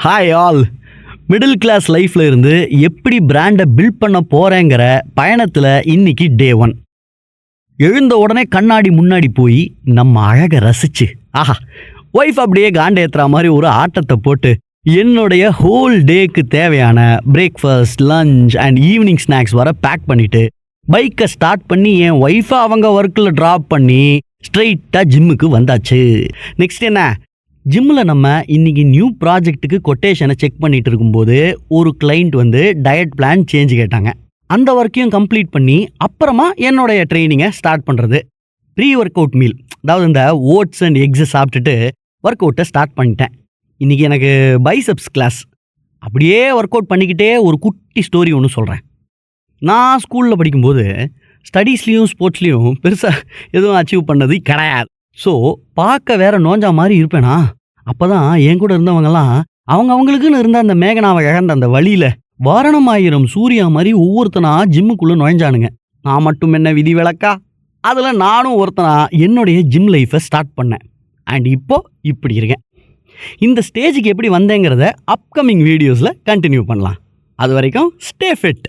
Hi all. Middle class லைஃப்பில் இருந்து எப்படி பிராண்டை பில்ட் பண்ண போகிறேங்கிற பயணத்தில் இன்னைக்கு டே 1. எழுந்த உடனே கண்ணாடி முன்னாடி போய் நம்ம அழகை ரசிச்சு ஒய்ஃப் அப்படியே காண்டேத்துற மாதிரி ஒரு ஆட்டத்தை போட்டு என்னுடைய ஹோல் டேக்கு தேவையான breakfast, lunch and evening snacks வர பேக் பண்ணிவிட்டு பைக்கை ஸ்டார்ட் பண்ணி என் ஒய்ஃபை அவங்க ஒர்க்கில் ட்ராப் பண்ணி ஸ்ட்ரெயிட்டாக ஜிம்முக்கு வந்தாச்சு. நெக்ஸ்ட் என்ன, ஜிம்மில் நம்ம இன்றைக்கி நியூ ப்ராஜெக்ட்டுக்கு கொட்டேஷனை செக் பண்ணிகிட்டு இருக்கும்போது ஒரு கிளைண்ட் வந்து டயட் பிளான் சேஞ்ச் கேட்டாங்க. அந்த ஒர்க்கையும் கம்ப்ளீட் பண்ணி அப்புறமா என்னுடைய ட்ரைனிங்கை ஸ்டார்ட் பண்ணுறது. ப்ரீ ஒர்க் அவுட் மீல், அதாவது இந்த ஓட்ஸ் அண்ட் எக்ஸை சாப்பிட்டுட்டு ஒர்க் அவுட்டை ஸ்டார்ட் பண்ணிட்டேன். இன்றைக்கி எனக்கு பைசப்ஸ் கிளாஸ். அப்படியே ஒர்க் அவுட் பண்ணிக்கிட்டே ஒரு குட்டி ஸ்டோரி ஒன்று சொல்கிறேன். நான் ஸ்கூலில் படிக்கும்போது ஸ்டடீஸ்லேயும் ஸ்போர்ட்ஸ்லேயும் பெருசாக எதுவும் அச்சீவ் பண்ணது கிடையாது. ஸோ பார்க்க வேற நோஞ்சா மாதிரி இருப்பேனா. அப்போ தான் என் கூட இருந்தவங்கலாம் அவங்களுக்குன்னு இருந்த அந்த மேகனாவை இழந்த அந்த வழியில் வாரணமாயிரம் சூர்யா மாதிரி ஒவ்வொருத்தனா ஜிம்முக்குள்ளே நுழைஞ்சானுங்க. நான் மட்டும் என்ன விதி விளக்கா? அதில் நானும் ஒருத்தனா என்னுடைய ஜிம் லைஃப்பை ஸ்டார்ட் பண்ணேன். அண்ட் இப்படி இருக்கேன். இந்த ஸ்டேஜுக்கு எப்படி வந்தேங்கிறத அப்கமிங் வீடியோஸில் கண்டினியூ பண்ணலாம். அது வரைக்கும் ஸ்டே ஃபிட்.